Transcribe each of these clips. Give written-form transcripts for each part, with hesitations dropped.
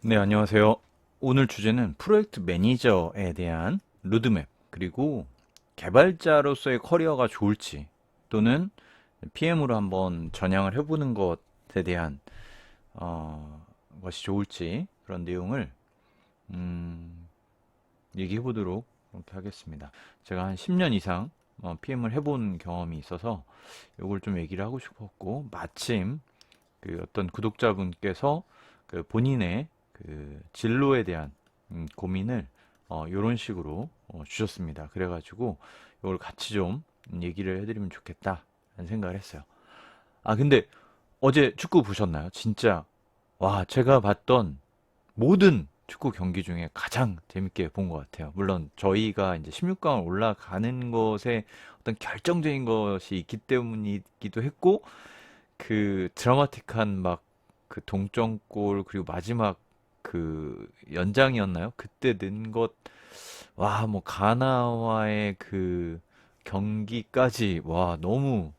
네, 안녕하세요. 오늘 주제는 프로젝트 매니저에 대한 로드맵, 그리고 개발자로서의 커리어가 좋을지, 또는 PM으로 한번 전향을 해보는 것에 대한 것이 좋을지, 그런 내용을 얘기해 보도록 그렇게 하겠습니다. 제가 한 10년 이상 PM을 해본 경험이 있어서 이걸 좀 얘기를 하고 싶었고, 마침 그 어떤 구독자분께서 그 본인의 그 진로에 대한 고민을 이런 식으로 주셨습니다. 그래가지고 이걸 같이 좀 얘기를 해드리면 좋겠다 라는 생각을 했어요. 아, 근데 어제 축구 보셨나요? 진짜 와, 제가 봤던 모든 축구 경기 중에 가장 재밌게 본 것 같아요. 물론 저희가 이제 16강을 올라가는 것에 어떤 결정적인 것이 있기 때문이기도 했고, 그 드라마틱한 막 그 동점골, 그리고 마지막 그 연장이었나요? 그때 넣은 것, 와, 뭐 가나와의 그 경기까지, 와, 너무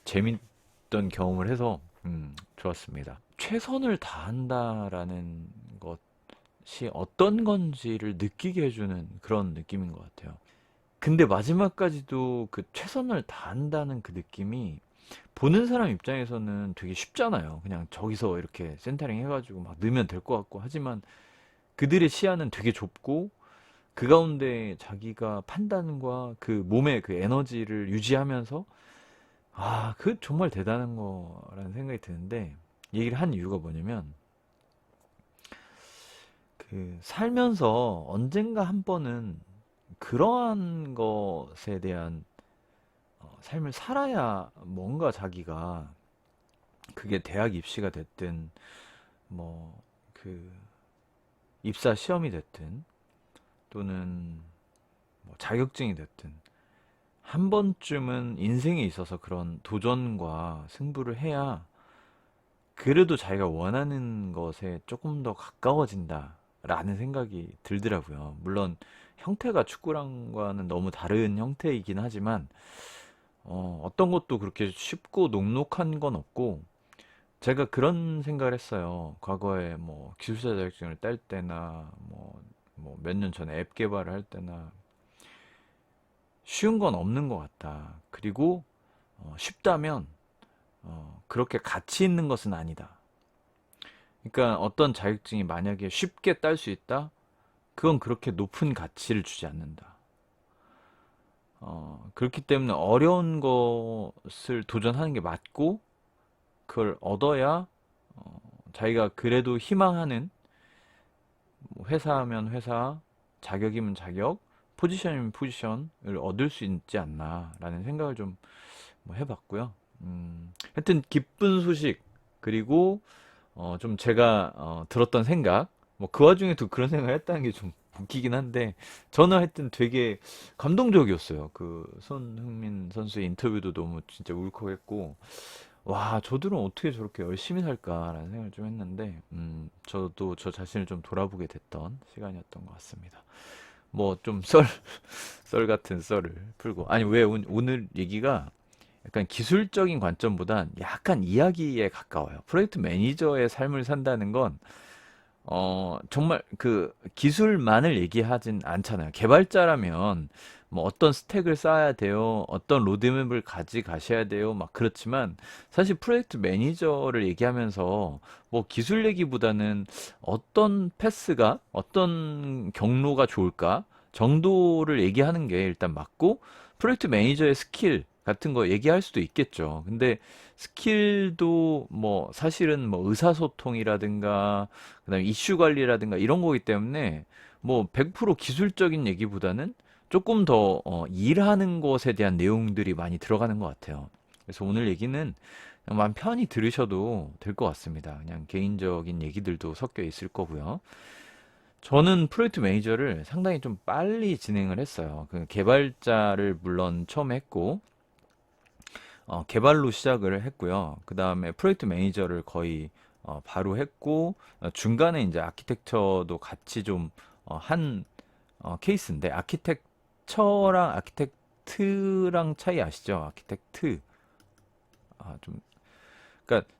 재밌던 경험을 해서 좋았습니다. 최선을 다한다라는 것이 어떤 건지를 느끼게 해주는 그런 느낌인 것 같아요. 근데 마지막까지도 그 최선을 다한다는 그 느낌이 보는 사람 입장에서는 되게 쉽잖아요. 그냥 저기서 이렇게 센터링 해가지고 막 넣으면 될 것 같고, 하지만 그들의 시야는 되게 좁고, 그 가운데 자기가 판단과 그 몸의 그 에너지를 유지하면서, 아, 그 정말 대단한 거라는 생각이 드는데, 얘기를 한 이유가 뭐냐면, 그 살면서 언젠가 한 번은 그러한 것에 대한 삶을 살아야, 뭔가 자기가, 그게 대학 입시가 됐든 뭐 그 입사 시험이 됐든, 또는 뭐 자격증이 됐든, 한 번쯤은 인생에 있어서 그런 도전과 승부를 해야 그래도 자기가 원하는 것에 조금 더 가까워진다라는 생각이 들더라고요. 물론 형태가 축구랑과는 너무 다른 형태이긴 하지만 어떤 것도 그렇게 쉽고 녹록한 건 없고, 제가 그런 생각을 했어요. 과거에 뭐 기술자 자격증을 딸 때나 뭐 몇 년 전에 앱 개발을 할 때나, 쉬운 건 없는 것 같다. 그리고 쉽다면 그렇게 가치 있는 것은 아니다. 그러니까 어떤 자격증이 만약에 쉽게 딸 수 있다? 그건 그렇게 높은 가치를 주지 않는다. 그렇기 때문에 어려운 것을 도전하는 게 맞고, 그걸 얻어야 자기가 그래도 희망하는, 뭐 회사면 회사, 자격이면 자격, 포지션이면 포지션을 얻을 수 있지 않나라는 생각을 좀 뭐 해봤고요. 하여튼 기쁜 소식, 그리고 좀 제가 들었던 생각, 뭐 그 와중에도 그런 생각을 했다는 게 좀 웃기긴 한데, 저는 하여튼 되게 감동적이었어요. 그 손흥민 선수의 인터뷰도 너무 진짜 울컥했고, 와, 저들은 어떻게 저렇게 열심히 살까라는 생각을 좀 했는데, 저도 저 자신을 좀 돌아보게 됐던 시간이었던 것 같습니다. 뭐 좀 썰 같은 썰을 풀고, 아니 왜 오늘 얘기가 약간 기술적인 관점보단 약간 이야기에 가까워요. 프로젝트 매니저의 삶을 산다는 건 정말 그 기술만을 얘기하진 않잖아요. 개발자라면 뭐 어떤 스택을 쌓아야 돼요, 어떤 로드맵을 가져가셔야 돼요, 막 그렇지만, 사실 프로젝트 매니저를 얘기하면서 뭐 기술 얘기보다는 어떤 패스가, 어떤 경로가 좋을까 정도를 얘기하는 게 일단 맞고, 프로젝트 매니저의 스킬 같은 거 얘기할 수도 있겠죠. 근데 스킬도 뭐 사실은 뭐 의사소통이라든가 그다음에 이슈 관리라든가 이런 거기 때문에, 뭐 100% 기술적인 얘기보다는 조금 더 일하는 것에 대한 내용들이 많이 들어가는 것 같아요. 그래서 오늘 얘기는 그냥 마음 편히 들으셔도 될 것 같습니다. 그냥 개인적인 얘기들도 섞여 있을 거고요. 저는 프로젝트 매니저를 상당히 좀 빨리 진행을 했어요. 그 개발자를 물론 처음 했고, 개발로 시작을 했고요. 그 다음에 프로젝트 매니저를 거의 바로 했고, 중간에 이제 아키텍처도 같이 좀 한 케이스인데, 아키텍처랑 아키텍트랑 차이 아시죠? 아키텍트. 좀, 그러니까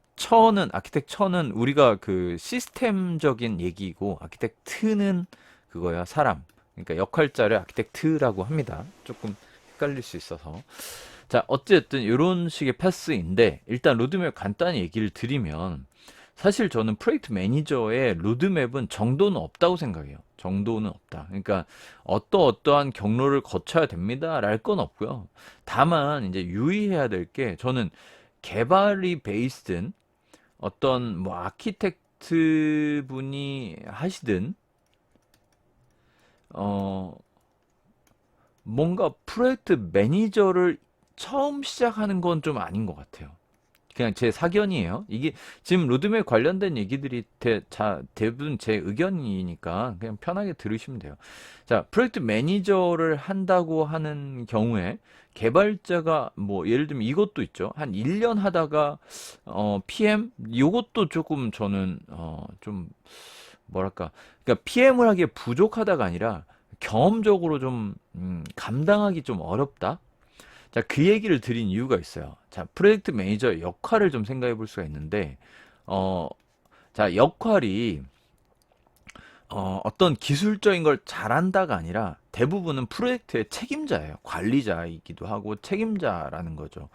아키텍처는 우리가 그 시스템적인 얘기고, 아키텍트는 그거야, 사람. 그러니까 역할자를 아키텍트라고 합니다. 조금 헷갈릴 수 있어서. 자, 어쨌든 이런 식의 패스인데, 일단 로드맵 간단히 얘기를 드리면, 사실 저는 프로젝트 매니저의 로드맵은 정도는 없다고 생각해요. 정도는 없다. 그러니까 어떠한 경로를 거쳐야 됩니다. 랄 건 없고요. 다만 이제 유의해야 될 게, 저는 개발이 베이스든 어떤 뭐 아키텍트 분이 하시든 어 뭔가 프로젝트 매니저를 처음 시작하는 건 좀 아닌 것 같아요. 그냥 제 사견이에요. 이게 지금 로드맵 관련된 얘기들이 대부분 제 의견이니까 그냥 편하게 들으시면 돼요. 자, 프로젝트 매니저를 한다고 하는 경우에 개발자가 뭐 예를 들면 이것도 있죠. 한 1년 하다가 PM 요것도 조금 저는 좀 뭐랄까, 그러니까 PM을 하기에 부족하다가 아니라 경험적으로 좀 감당하기 좀 어렵다. 자, 그 얘기를 드린 이유가 있어요. 자, 프로젝트 매니저 역할을 좀 생각해 볼 수가 있는데, 어, 자, 역할이, 어떤 기술적인 걸 잘한다가 아니라 대부분은 프로젝트의 책임자예요. 관리자이기도 하고 책임자라는 거죠.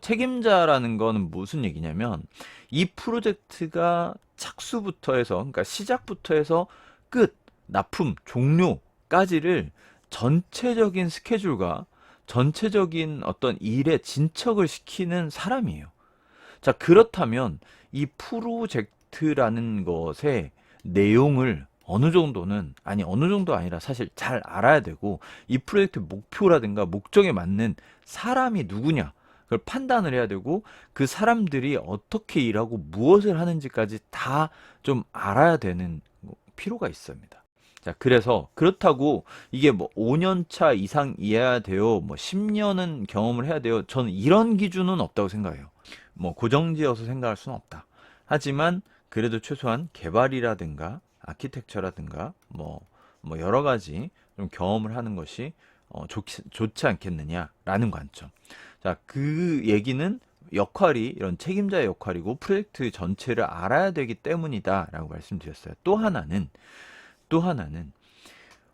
책임자라는 거는 무슨 얘기냐면, 이 프로젝트가 착수부터 해서, 그러니까 시작부터 해서 끝, 납품, 종료까지를 전체적인 스케줄과 전체적인 어떤 일에 진척을 시키는 사람이에요. 자, 그렇다면 이 프로젝트라는 것의 내용을 어느 정도는, 아니, 어느 정도 아니라 사실 잘 알아야 되고, 이 프로젝트 목표라든가 목적에 맞는 사람이 누구냐, 그걸 판단을 해야 되고, 그 사람들이 어떻게 일하고 무엇을 하는지까지 다 좀 알아야 되는 필요가 있습니다. 자, 그래서 그렇다고 이게 뭐 5년 차 이상이어야 돼요. 뭐 10년은 경험을 해야 돼요. 저는 이런 기준은 없다고 생각해요. 뭐 고정지어서 생각할 수는 없다. 하지만 그래도 최소한 개발이라든가 아키텍처라든가 뭐 여러 가지 좀 경험을 하는 것이 좋지 않겠느냐라는 관점. 자, 그 얘기는 역할이 이런 책임자의 역할이고 프로젝트 전체를 알아야 되기 때문이다라고 말씀드렸어요. 또 하나는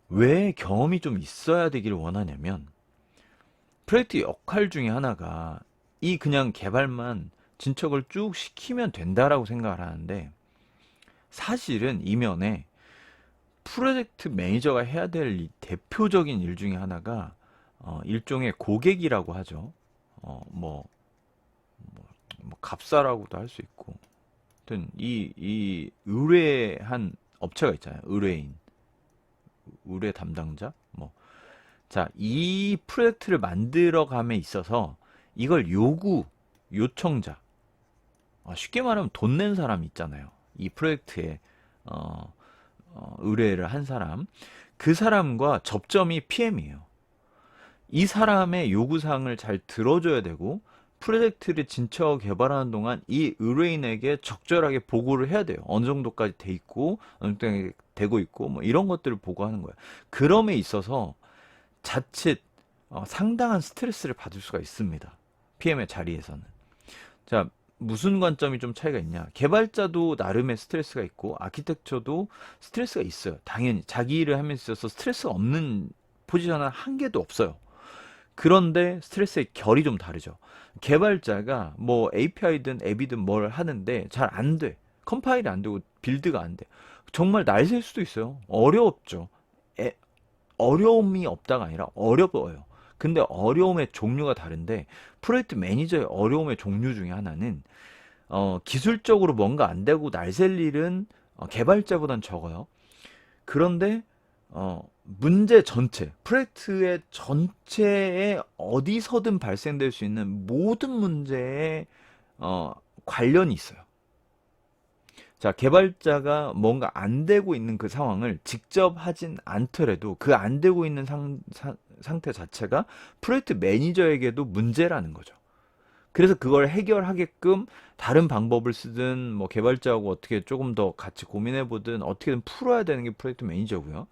왜 경험이 좀 있어야 되기를 원하냐면, 프로젝트 역할 중에 하나가 이 그냥 개발만 진척을 쭉 시키면 된다라고 생각을 하는데, 사실은 이면에 프로젝트 매니저가 해야 될 대표적인 일 중에 하나가 일종의 고객이라고 하죠. 뭐 갑사라고도 할 수 있고, 하여튼 이 의뢰한 업체가 있잖아요. 의뢰 담당자 뭐. 자, 이 프로젝트를 만들어감에 있어서 이걸 요청자, 쉽게 말하면 돈 낸 사람 있잖아요. 이 프로젝트에 의뢰를 한 사람, 그 사람과 접점이 PM이에요. 이 사람의 요구사항을 잘 들어줘야 되고, 프로젝트를 진척 개발하는 동안 이 의뢰인에게 적절하게 보고를 해야 돼요. 어느 정도까지 돼 있고, 어느 정도 되고 있고, 뭐 이런 것들을 보고하는 거예요. 그럼에 있어서 자칫 상당한 스트레스를 받을 수가 있습니다. PM의 자리에서는. 자, 무슨 관점이 좀 차이가 있냐? 개발자도 나름의 스트레스가 있고, 아키텍처도 스트레스가 있어요. 당연히 자기 일을 하면서 있어서 스트레스가 없는 포지션은 한 개도 없어요. 그런데 스트레스의 결이 좀 다르죠. 개발자가 뭐 API든 앱이든 뭘 하는데 잘 안 돼. 컴파일이 안 되고 빌드가 안 돼. 정말 날 셀 수도 있어요. 어렵죠. 어려움이 없다가 아니라 어려워요. 근데 어려움의 종류가 다른데, 프로젝트 매니저의 어려움의 종류 중에 하나는 기술적으로 뭔가 안 되고 날 셀 일은 개발자보단 적어요. 그런데 문제 전체, 프로젝트의 전체에 어디서든 발생될 수 있는 모든 문제에 관련이 있어요. 자, 개발자가 뭔가 안 되고 있는 그 상황을 직접 하진 않더라도 그 안 되고 있는 상태 자체가 프로젝트 매니저에게도 문제라는 거죠. 그래서 그걸 해결하게끔 다른 방법을 쓰든 뭐 개발자하고 어떻게 조금 더 같이 고민해 보든 어떻게든 풀어야 되는 게 프로젝트 매니저고요.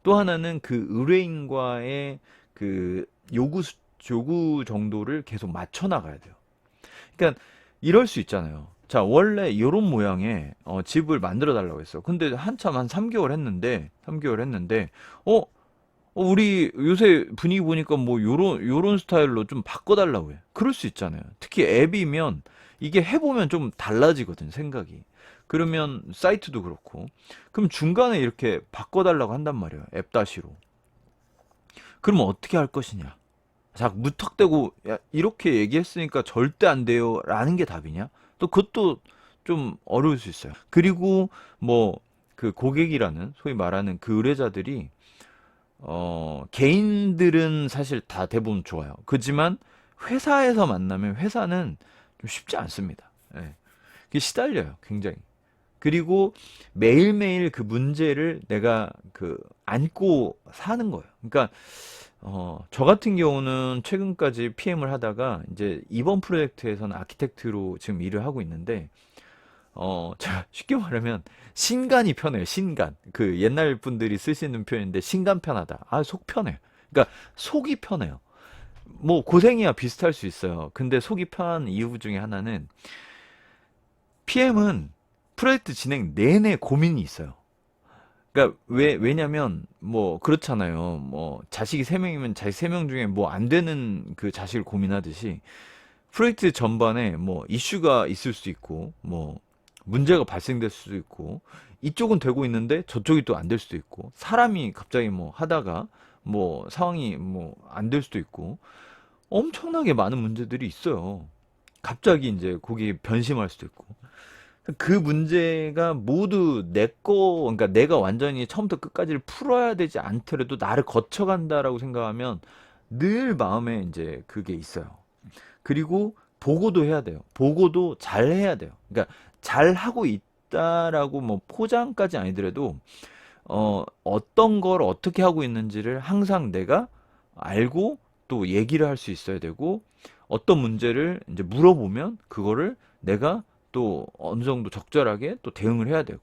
또 하나는 그 의뢰인과의 그 요구 정도를 계속 맞춰 나가야 돼요. 그러니까 이럴 수 있잖아요. 자, 원래 요런 모양의 집을 만들어 달라고 했어. 근데 한참 한 3개월 했는데, 어, 우리 요새 분위기 보니까 뭐 요런 스타일로 좀 바꿔달라고 해. 그럴 수 있잖아요. 특히 앱이면 이게 해보면 좀 달라지거든, 생각이. 그러면 사이트도 그렇고. 그럼 중간에 이렇게 바꿔달라고 한단 말이야, 앱 다시로. 그러면 어떻게 할 것이냐? 자, 무턱대고 야, 이렇게 얘기했으니까 절대 안 돼요 라는 게 답이냐? 또 그것도 좀 어려울 수 있어요. 그리고 뭐 그 고객이라는 소위 말하는 그 의뢰자들이 개인들은 사실 다 대부분 좋아요. 그지만 회사에서 만나면 회사는 좀 쉽지 않습니다. 예. 그게 시달려요, 굉장히. 그리고 매일매일 그 문제를 내가 그 안고 사는 거예요. 그러니까 저 같은 경우는 최근까지 PM을 하다가 이제 이번 프로젝트에서는 아키텍트로 지금 일을 하고 있는데 자, 쉽게 말하면 신간이 편해요. 신간. 그 옛날 분들이 쓰시는 표현인데 신간 편하다. 아, 속 편해요. 그러니까 속이 편해요. 뭐 고생이야 비슷할 수 있어요. 근데 속이 편한 이유 중에 하나는 PM은 프로젝트 진행 내내 고민이 있어요. 그러니까 왜냐면 뭐 그렇잖아요. 뭐 자식이 세명이면 자식 3명 중에 뭐 안 되는 그 자식을 고민하듯이 프로젝트 전반에 뭐 이슈가 있을 수 있고 뭐 문제가 발생될 수도 있고 이쪽은 되고 있는데 저쪽이 또 안 될 수도 있고 사람이 갑자기 뭐 하다가 뭐 상황이 뭐 안 될 수도 있고 엄청나게 많은 문제들이 있어요. 갑자기 이제 거기 변심할 수도 있고 그 문제가 모두 내 거, 그러니까 내가 완전히 처음부터 끝까지를 풀어야 되지 않더라도 나를 거쳐간다라고 생각하면 늘 마음에 이제 그게 있어요. 그리고 보고도 해야 돼요. 보고도 잘 해야 돼요. 그러니까 잘 하고 있다라고 뭐 포장까지 아니더라도 어떤 걸 어떻게 하고 있는지를 항상 내가 알고 또 얘기를 할 수 있어야 되고 어떤 문제를 이제 물어보면 그거를 내가 또 어느 정도 적절하게 또 대응을 해야 되고.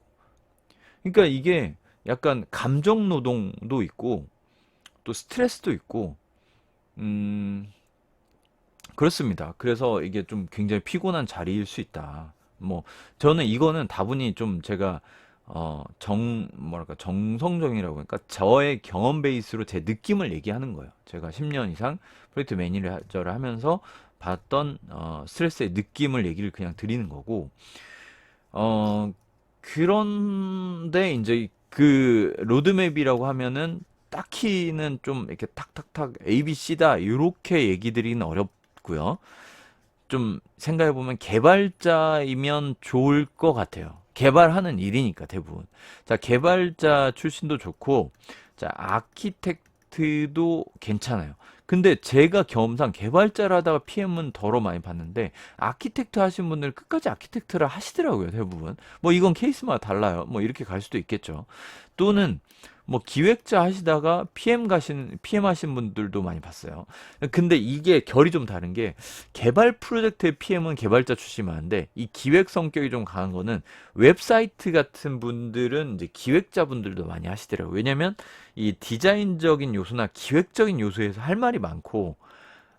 그러니까 이게 약간 감정 노동도 있고 또 스트레스도 있고 음 그렇습니다. 그래서 이게 좀 굉장히 피곤한 자리일 수 있다. 뭐 저는 이거는 다분히 좀 제가 뭐랄까 정성적이라고 그러니까 저의 경험 베이스로 제 느낌을 얘기하는 거예요. 제가 10년 이상 프로젝트 매니저를 하면서 봤던 스트레스의 느낌을 얘기를 그냥 드리는 거고 어 그런데 이제 그 로드맵이라고 하면은 딱히는 좀 이렇게 탁탁탁 ABC다 이렇게 얘기 드리기는 어렵고요. 좀 생각해보면 개발자이면 좋을 것 같아요. 개발하는 일이니까 대부분. 자, 개발자 출신도 좋고, 자, 아키텍트도 괜찮아요. 근데 제가 경험상 개발자를 하다가 PM은 더러 많이 봤는데, 아키텍트 하신 분들 끝까지 아키텍트를 하시더라고요, 대부분. 뭐 이건 케이스마다 달라요. 뭐 이렇게 갈 수도 있겠죠. 또는 뭐 기획자 하시다가 PM 하신 분들도 많이 봤어요. 근데 이게 결이 좀 다른 게 개발 프로젝트의 PM은 개발자 출신이 많은데 이 기획 성격이 좀 강한 거는 웹사이트 같은 분들은 이제 기획자분들도 많이 하시더라고요. 왜냐면 이 디자인적인 요소나 기획적인 요소에서 할 말이 많고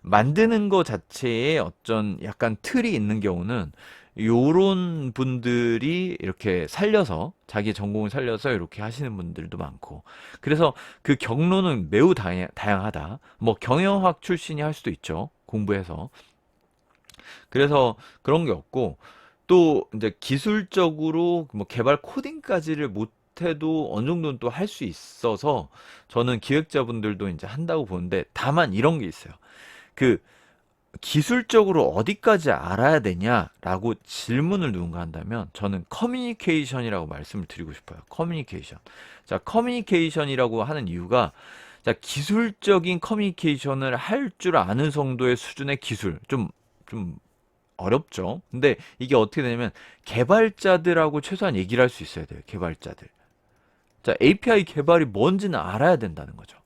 만드는 거 자체에 어떤 약간 틀이 있는 경우는 요런 분들이 이렇게 살려서 자기 전공을 살려서 이렇게 하시는 분들도 많고 그래서 그 경로는 매우 다양하다. 뭐 경영학 출신이 할 수도 있죠. 공부해서. 그래서 그런 게 없고 또 이제 기술적으로 뭐 개발 코딩까지를 못해도 어느 정도는 또 할 수 있어서 저는 기획자분들도 이제 한다고 보는데 다만 이런 게 있어요. 그 기술적으로 어디까지 알아야 되냐라고 질문을 누군가 한다면 저는 커뮤니케이션이라고 말씀을 드리고 싶어요. 커뮤니케이션. 자, 커뮤니케이션이라고 하는 이유가 자, 기술적인 커뮤니케이션을 할 줄 아는 정도의 수준의 기술. 좀 어렵죠. 근데 이게 어떻게 되냐면 개발자들하고 최소한 얘기를 할 수 있어야 돼요. 개발자들. 자, API 개발이 뭔지는 알아야 된다는 거죠.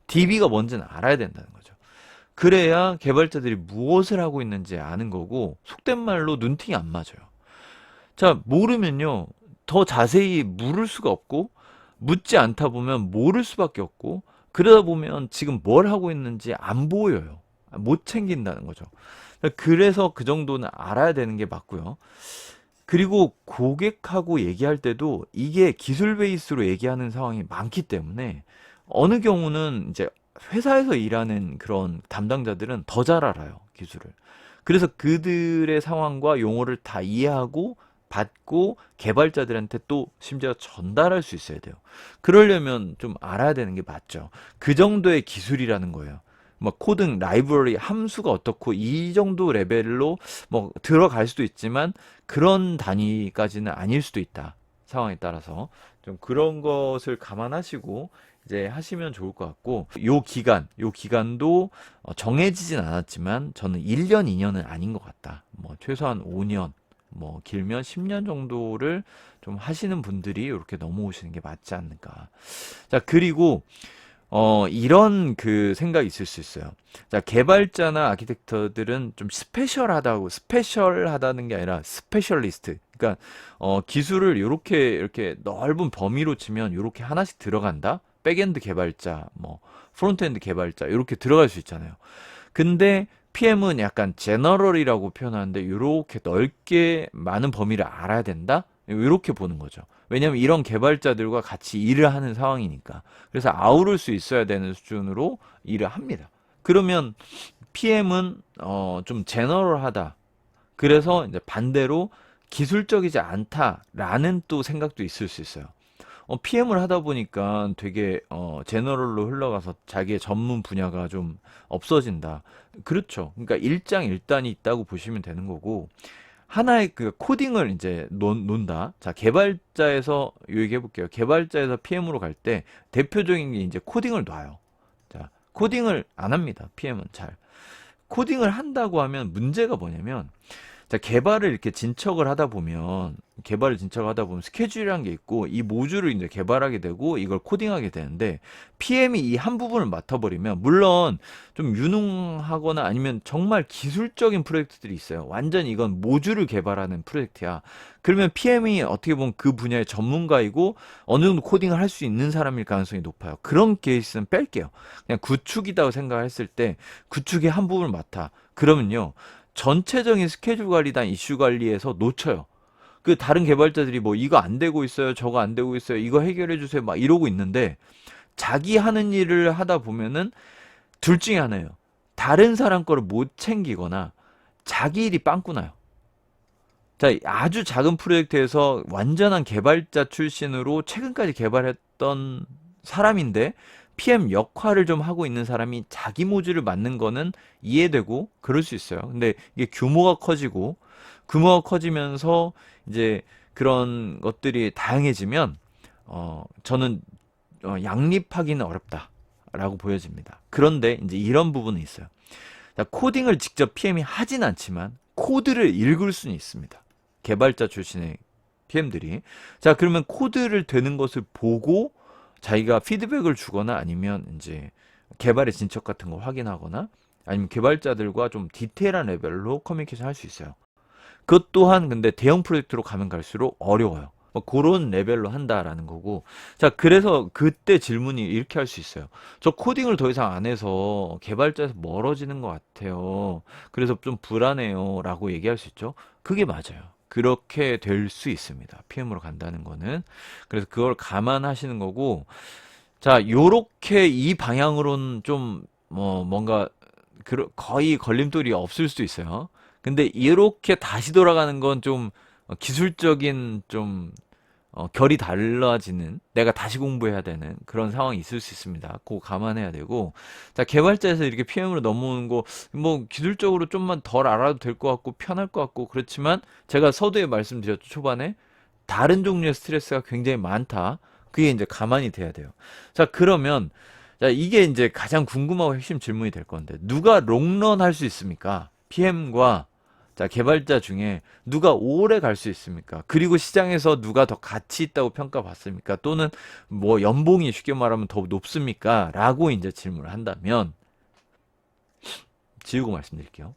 DB가 뭔지는 알아야 된다는 거죠. 그래야 개발자들이 무엇을 하고 있는지 아는 거고, 속된 말로 눈팅이 안 맞아요. 자, 모르면요, 더 자세히 물을 수가 없고, 묻지 않다 보면 모를 수밖에 없고, 그러다 보면 지금 뭘 하고 있는지 안 보여요. 못 챙긴다는 거죠. 그래서 그 정도는 알아야 되는 게 맞고요. 그리고 고객하고 얘기할 때도 이게 기술 베이스로 얘기하는 상황이 많기 때문에 어느 경우는 이제 회사에서 일하는 그런 담당자들은 더 잘 알아요, 기술을. 그래서 그들의 상황과 용어를 다 이해하고 받고 개발자들한테 또 심지어 전달할 수 있어야 돼요. 그러려면 좀 알아야 되는 게 맞죠. 그 정도의 기술이라는 거예요. 뭐 코딩 라이브러리 함수가 어떻고 이 정도 레벨로 뭐 들어갈 수도 있지만 그런 단위까지는 아닐 수도 있다. 상황에 따라서 좀 그런 것을 감안하시고 이제 하시면 좋을 것 같고 요 기간도 정해지진 않았지만 저는 1년, 2년은 아닌 것 같다. 뭐 최소한 5년, 뭐 길면 10년 정도를 좀 하시는 분들이 이렇게 넘어오시는 게 맞지 않을까. 자, 그리고 이런 그 생각이 있을 수 있어요. 자, 개발자나 아키텍터들은 좀 스페셜하다는 게 아니라 스페셜리스트. 그러니까, 기술을 이렇게 넓은 범위로 치면 이렇게 하나씩 들어간다? 백엔드 개발자, 뭐, 프론트엔드 개발자, 이렇게 들어갈 수 있잖아요. 근데 PM은 약간 제너럴이라고 표현하는데, 이렇게 넓게 많은 범위를 알아야 된다? 이렇게 보는 거죠. 왜냐면 이런 개발자들과 같이 일을 하는 상황이니까. 그래서 아우를 수 있어야 되는 수준으로 일을 합니다. 그러면 PM은 좀 제너럴하다. 그래서 이제 반대로 기술적이지 않다라는 또 생각도 있을 수 있어요. PM을 하다 보니까 되게 제너럴로 흘러가서 자기의 전문 분야가 좀 없어진다. 그렇죠. 그러니까 일장일단이 있다고 보시면 되는 거고 하나의 그 코딩을 이제 논다. 자, 개발자에서 얘기해 볼게요. 개발자에서 PM으로 갈 때 대표적인 게 이제 코딩을 놔요. 자, 코딩을 안 합니다. PM은 잘. 코딩을 한다고 하면 문제가 뭐냐면 자, 개발을 진척하다 보면 스케줄이라는 게 있고 이 모듈을 이제 개발하게 되고 이걸 코딩하게 되는데 PM이 이 한 부분을 맡아버리면 물론 좀 유능하거나 아니면 정말 기술적인 프로젝트들이 있어요. 완전 이건 모듈을 개발하는 프로젝트야. 그러면 PM이 어떻게 보면 그 분야의 전문가이고 어느 정도 코딩을 할 수 있는 사람일 가능성이 높아요. 그런 케이스는 뺄게요. 그냥 구축이라고 생각했을 때 구축의 한 부분을 맡아. 그러면요. 전체적인 스케줄 관리단 이슈 관리에서 놓쳐요. 그 다른 개발자들이 뭐 이거 안 되고 있어요. 저거 안 되고 있어요. 이거 해결해 주세요. 막 이러고 있는데 자기 하는 일을 하다 보면은 둘 중에 하나예요. 다른 사람 거를 못 챙기거나 자기 일이 빵꾸 나요. 자, 아주 작은 프로젝트에서 완전한 개발자 출신으로 최근까지 개발했던 사람인데 PM 역할을 좀 하고 있는 사람이 자기 모듈을 맡는 거는 이해되고 그럴 수 있어요. 근데 이게 규모가 커지면서 이제 그런 것들이 다양해지면 저는 양립하기는 어렵다라고 보여집니다. 그런데 이제 이런 부분이 있어요. 자, 코딩을 직접 PM이 하진 않지만 코드를 읽을 수는 있습니다. 개발자 출신의 PM들이. 자, 그러면 코드를 되는 것을 보고 자기가 피드백을 주거나 아니면 이제 개발의 진척 같은 거 확인하거나 아니면 개발자들과 좀 디테일한 레벨로 커뮤니케이션 할 수 있어요. 그것 또한 근데 대형 프로젝트로 가면 갈수록 어려워요. 뭐 그런 레벨로 한다라는 거고. 자, 그래서 그때 질문이 이렇게 할 수 있어요. 저 코딩을 더 이상 안 해서 개발자에서 멀어지는 것 같아요. 그래서 좀 불안해요. 라고 얘기할 수 있죠. 그게 맞아요. 그렇게 될 수 있습니다. PM으로 간다는 거는. 그래서 그걸 감안하시는 거고. 자, 요렇게 이 방향으로는 좀, 뭐, 뭔가, 거의 걸림돌이 없을 수도 있어요. 근데 이렇게 다시 돌아가는 건 좀 기술적인 좀 결이 달라지는 내가 다시 공부해야 되는 그런 상황이 있을 수 있습니다. 그거 감안해야 되고 자 개발자에서 이렇게 PM으로 넘어오는 거 뭐 기술적으로 좀만 덜 알아도 될 것 같고 편할 것 같고 그렇지만 제가 서두에 말씀드렸죠 초반에 다른 종류의 스트레스가 굉장히 많다. 그게 이제 가만히 돼야 돼요. 자 그러면 자 이게 이제 가장 궁금하고 핵심 질문이 될 건데 누가 롱런 할 수 있습니까? PM과 자, 개발자 중에 누가 오래 갈 수 있습니까? 그리고 시장에서 누가 더 가치 있다고 평가받습니까? 또는 뭐 연봉이 쉽게 말하면 더 높습니까? 라고 이제 질문을 한다면 지우고 말씀드릴게요.